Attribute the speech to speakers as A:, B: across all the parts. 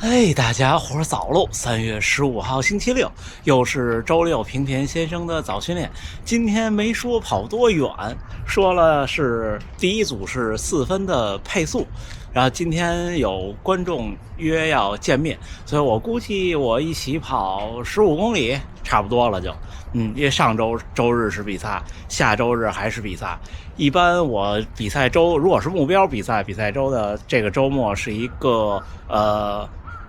A: 哎，大家伙儿早喽！3月15号星期六，又是周六平田先生的早训练。今天没说跑多远，说了是第一组是4分的配速，然后今天有观众约要见面，所以我估计我一起跑15公里差不多了就。因为上周周日是比赛，下周日还是比赛。一般我比赛周如果是目标比赛周的这个周末是一个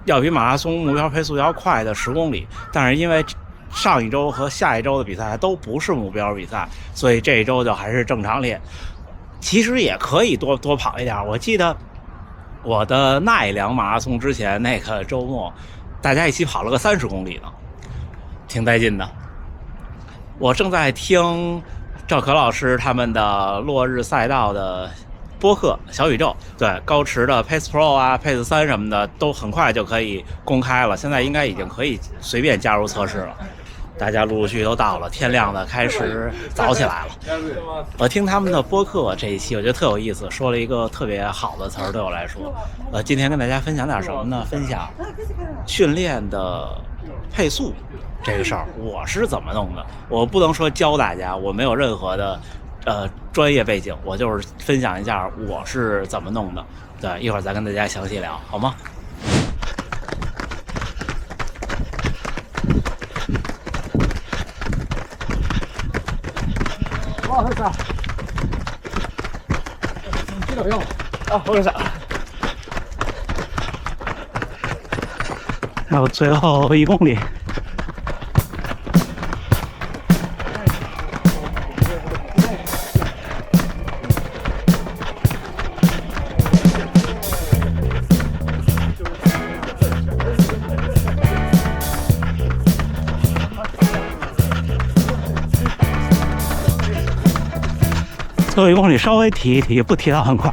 A: 要比马拉松目标配速要快的10公里，但是因为上一周和下一周的比赛都不是目标比赛，所以这一周就还是正常练。其实也可以多跑一点，我记得我的奈良马拉松之前那个周末，大家一起跑了个30公里呢，挺带劲的。我正在听赵可老师他们的落日赛道的播客小宇宙，对，高驰的 Pace Pro 啊 Pace 3什么的都很快就可以公开了，现在应该已经可以随便加入测试了。大家陆续都到了，天亮的开始早起来了。我听他们的播客这一期我觉得特有意思，说了一个特别好的词儿，对我来说今天跟大家分享点什么呢？分享训练的配速这个事儿我是怎么弄的。我不能说教大家，我没有任何的专业背景，我就是分享一下我是怎么弄的。对，一会儿再跟大家详细聊，好吗？
B: 好啥？这个用啊，我啥？
A: 还有最后1公里。最后1公里稍微提一提，不提到很快。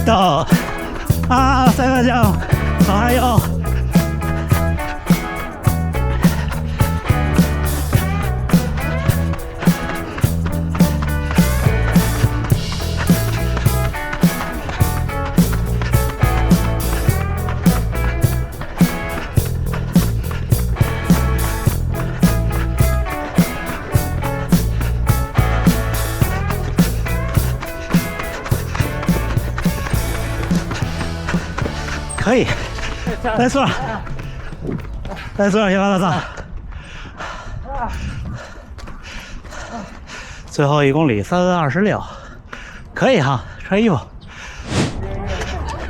A: 到啊，3分钟，还有。可以，来错，来错，1万多。最后1公里3分26，可以哈，穿衣服。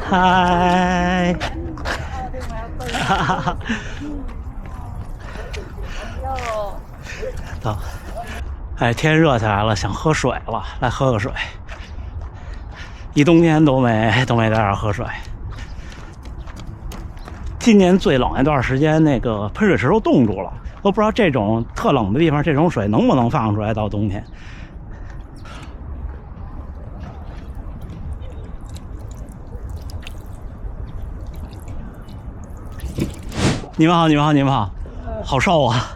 A: 嗨，哈哈哈。到，哎，天热起来了，想喝水了，来喝个水。一冬天都没在这儿喝水。今年最冷那段时间，那个喷水池都冻住了，都不知道这种特冷的地方，这种水能不能放出来到冬天。你们好，你们好，你们好，好瘦啊！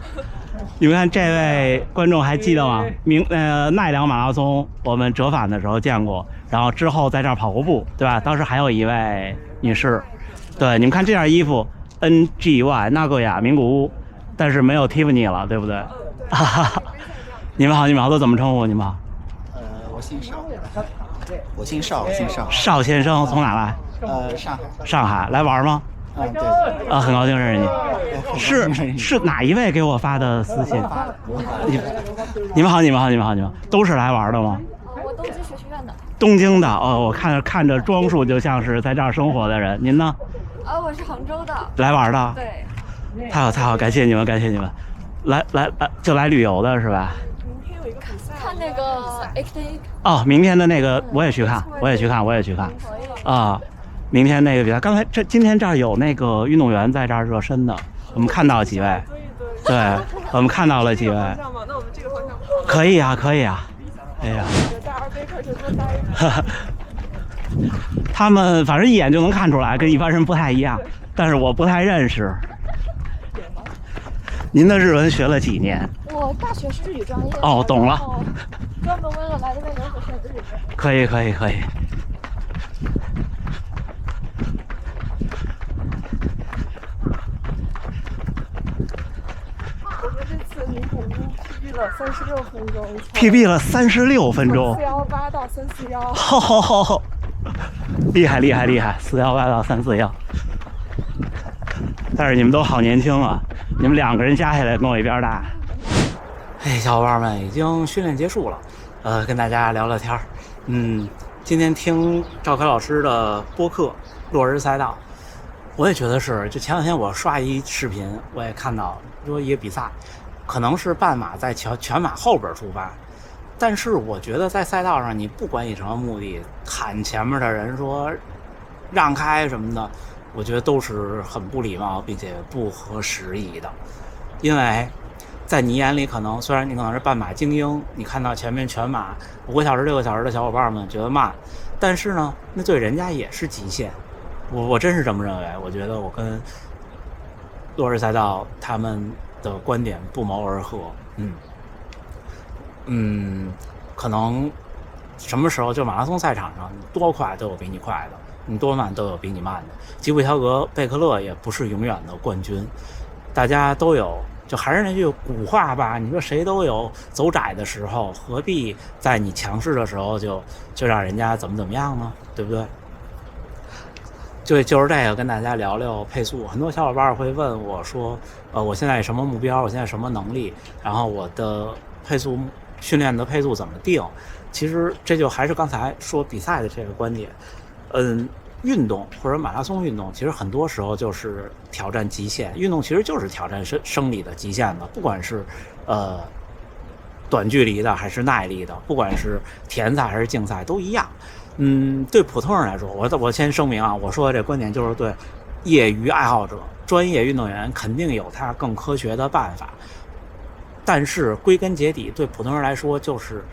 A: 你们看这位观众还记得吗？奈良马拉松我们折返的时候见过，然后之后在这儿跑过步，对吧？当时还有一位女士。对，你们看这件衣服 ，NGY 纳戈雅名古屋，但是没有 Tiffany 了，对不对？哈哈，你们好，你们好，都怎么称呼？你们好？
C: 我姓邵，我姓邵。
A: 邵先生从哪来？
C: 上海。
A: 上海来玩吗？
C: 对。
A: 很高兴认识你。是哪一位给我发的私信？你们好，都是来玩的吗？
D: 我都是学院的。
A: 东京的哦，我看着装束就像是在这儿生活的人。您呢？
D: 我是杭州的，
A: 来玩的。
D: 对，
A: 太好，感谢你们，感谢你们。来，就来旅游的是吧？
D: 明天有一个比赛，看那个 XT。
A: 哦，明天的那个我也去看，我也去看。啊，明天那个比赛，刚才今天这儿有那个运动员在这儿热身的，我们看到几位。对，我们看到了几位。
D: 那我们这个方向
A: 可以啊。哎呀。他们反正一眼就能看出来，跟一般人不太一样，但是我不太认识。您的日文学了几年？
D: 我大学是日语专业。
A: 哦，懂了。
D: 专门为了来这边留学学日语。
A: 可以。
D: 我们这次名古屋 PB 了36分钟。
A: PB 了36分钟。
D: 418到341。
A: 好，厉害，418到341。但是你们都好年轻啊，你们2个人加起来跟我一边大。哎，小伙伴们，已经训练结束了，跟大家聊聊天儿。今天听赵凯老师的播客《落日赛道》，我也觉得是。就前两天我刷一视频，我也看到说一个比赛，可能是半马在全马后边出发，但是我觉得在赛道上，你不管以什么目的，喊前面的人说让开什么的，我觉得都是很不礼貌并且不合时宜的。因为在你眼里，虽然你可能是半马精英，你看到前面全马5个小时6个小时的小伙伴们觉得慢，但是呢，那对人家也是极限。我真是这么认为。我觉得我跟落日赛道他们的观点不谋而合。可能什么时候就马拉松赛场上，你多快都有比你快的，你多慢都有比你慢的。吉普乔格、贝克勒也不是永远的冠军，大家都有。就还是那句古话吧，你说谁都有走窄的时候，何必在你强势的时候就让人家怎么样呢？对不对？就是这个跟大家聊聊配速。很多小伙伴会问我说，我现在什么目标？我现在什么能力？然后我的配速训练的配速怎么定？其实这就还是刚才说比赛的这个观点。运动或者马拉松运动，其实很多时候就是挑战极限。运动其实就是挑战生理的极限的，不管是短距离的还是耐力的，不管是田赛还是竞赛都一样。对普通人来说，我先声明啊，我说的这观点就是对业余爱好者、专业运动员肯定有他更科学的办法，但是归根结底，对普通人来说就是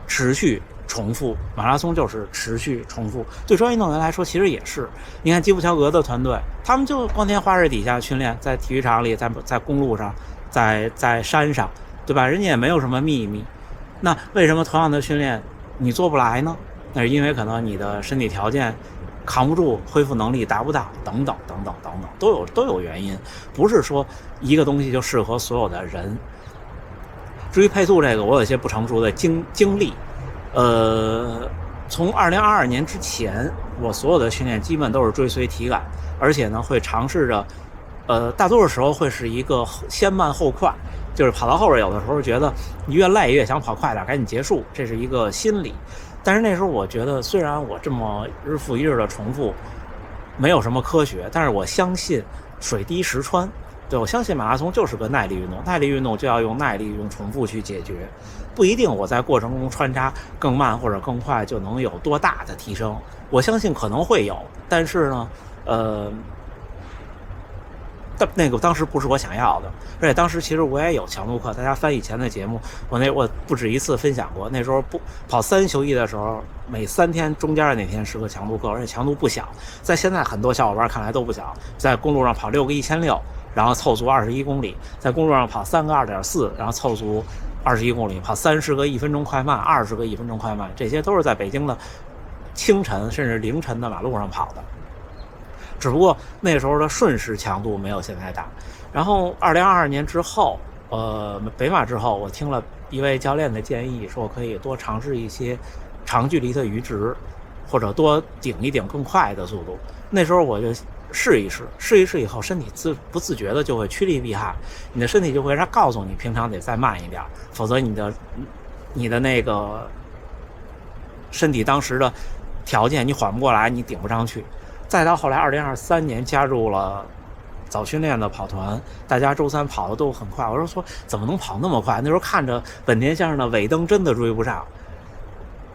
A: 持续重复。马拉松就是持续重复，对专业运动员来说其实也是。你看吉普乔格的团队，他们就光天化日底下训练，在体育场里，在公路上，在山上，对吧？人家也没有什么秘密。那为什么同样的训练你做不来呢？那是因为可能你的身体条件扛不住，恢复能力达不到，等等，都有原因。不是说一个东西就适合所有的人。至于配速这个，我有一些不成熟的经历。从2022年之前，我所有的训练基本都是追随体感，而且呢会尝试着，大多数时候会是一个先慢后快，就是跑到后边有的时候觉得你越累越想跑快点，赶紧结束，这是一个心理。但是那时候我觉得，虽然我这么日复一日的重复，没有什么科学，但是我相信水滴石穿。对，我相信马拉松就是个耐力运动，耐力运动就要用耐力用重复去解决，不一定我在过程中穿插更慢或者更快就能有多大的提升。我相信可能会有，但是呢，那个当时不是我想要的。而且当时其实我也有强度课，大家翻以前的节目，我不止一次分享过。那时候不跑3休1的时候，每3天中间的那天是个强度课，而且强度不小，在现在很多小伙伴看来都不小。在公路上跑6个1600，然后凑足21公里，在公路上跑3个2.4，然后凑足21公里，跑30个1分钟快慢，20个1分钟快慢，这些都是在北京的清晨甚至凌晨的马路上跑的。只不过那时候的瞬时强度没有现在大。然后2022年之后，北马之后，我听了一位教练的建议，说我可以多尝试一些长距离的阈值，或者多顶一顶更快的速度。那时候我就试一试以后，身体不自觉的就会趋利避害，你的身体就会告诉你平常得再慢一点，否则你的那个身体当时的条件你缓不过来，你顶不上去。再到后来2023年加入了早训练的跑团，大家周3跑的都很快。我说怎么能跑那么快？那时候看着本田先生的尾灯真的追不上。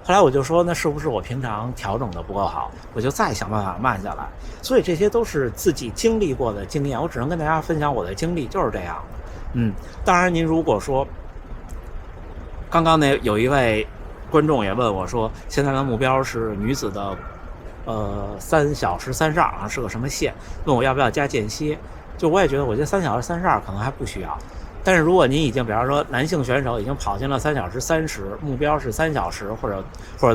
A: 后来我就说，那是不是我平常调整的不够好？我就再想办法慢下来。所以这些都是自己经历过的经验，我只能跟大家分享我的经历，就是这样的。当然您如果说，刚刚那有一位观众也问我说，现在的目标是女子的3小时32啊，是个什么线？问我要不要加间歇？就我也觉得，我觉得3小时32可能还不需要。但是如果您已经，比方说男性选手已经跑进了3小时30，目标是3小时或者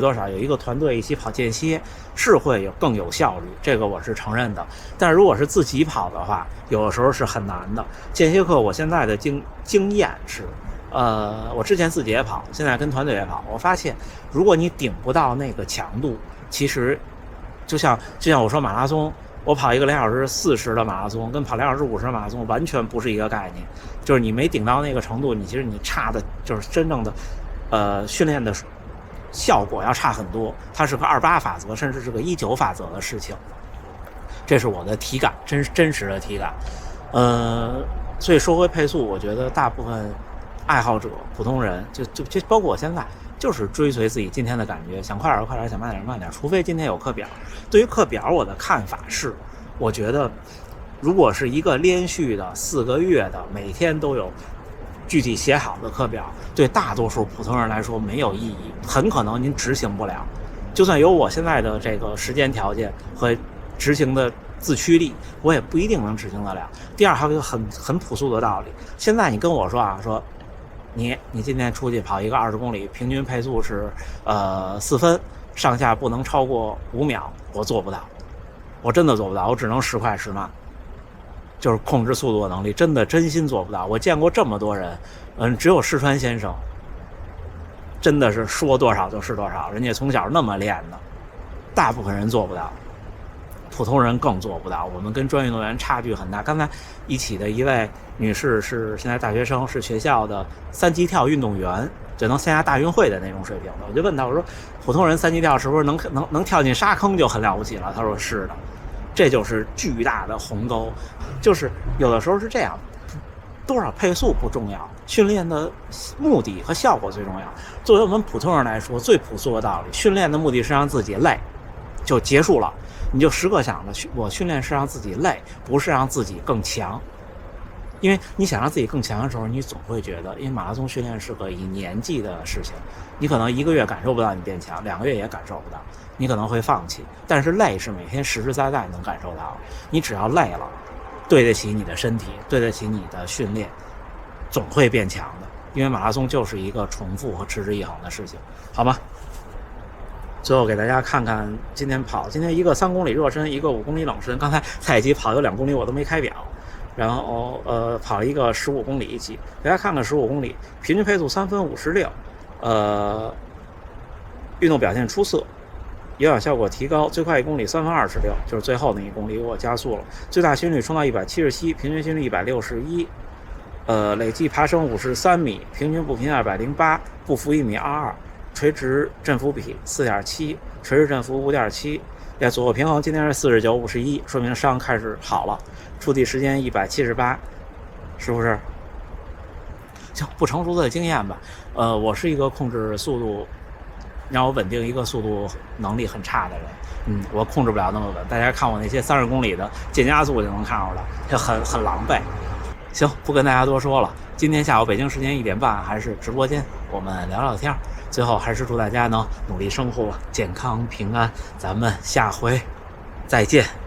A: 多少，有一个团队一起跑间歇，是会更有效率，这个我是承认的。但是如果是自己跑的话，有的时候是很难的。间歇课我现在的经验是，我之前自己也跑，现在跟团队也跑，我发现如果你顶不到那个强度，其实就像我说马拉松，我跑一个2小时40的马拉松，跟跑2小时50的马拉松完全不是一个概念。就是你没顶到那个程度，其实你差的就是真正的训练的效果要差很多。它是个28法则，甚至是个19法则的事情。这是我的体感，真实的体感。所以说回配速，我觉得大部分爱好者、普通人，就包括我现在，就是追随自己今天的感觉，想快点快点，想慢点慢点。除非今天有课表。对于课表，我的看法是，我觉得如果是一个连续的4个月的，每天都有具体写好的课表，对大多数普通人来说没有意义，很可能您执行不了。就算有我现在的这个时间条件和执行的自驱力，我也不一定能执行得了。第二，还有一个很朴素的道理，现在你跟我说啊，说你今天出去跑一个20公里，平均配速是4分，上下不能超过5秒，我做不到，我真的做不到，我只能时快时慢，就是控制速度的能力，真心做不到。我见过这么多人，只有石川先生真的是说多少就是多少，人家从小那么练的，大部分人做不到，普通人更做不到。我们跟专业运动员差距很大。刚才一起的一位女士是现在大学生，是学校的3级跳运动员，就能参加大运会的那种水平的。我就问她，我说普通人3级跳是不是能跳进沙坑就很了不起了？她说是的。这就是巨大的鸿沟，就是有的时候是这样，多少配速不重要，训练的目的和效果最重要。作为我们普通人来说，最朴素的道理，训练的目的是让自己累，就结束了。你就时刻想着，我训练是让自己累，不是让自己更强。因为你想让自己更强的时候，你总会觉得，因为马拉松训练是个以年纪的事情，你可能1个月感受不到你变强，2个月也感受不到，你可能会放弃。但是累是每天实实在在能感受到，你只要累了，对得起你的身体，对得起你的训练，总会变强的。因为马拉松就是一个重复和持之以恒的事情，好吗？最后给大家看看今天一个3公里热身，一个5公里冷身。刚才蔡奇跑有2公里我都没开表，然后跑了一个15公里一起，大家看看15公里平均配速3分56，运动表现出色，有氧效果提高，最快1公里3分26，就是最后那1公里我加速了，最大心率冲到177，平均心率161，累计爬升53米，平均步频208，步幅1.22米，垂直振幅比4.7，垂直振幅5.7。左右平衡今天是49-51，说明伤开始好了。触地时间178，是不是？就不成熟的经验吧。我是一个控制速度，让我稳定一个速度能力很差的人。我控制不了那么稳。大家看我那些30公里的减加速就能看出来，就很狼狈。行，不跟大家多说了。今天下午北京时间1点半还是直播间，我们聊聊天。最后还是祝大家能努力生活，健康平安。咱们下回再见。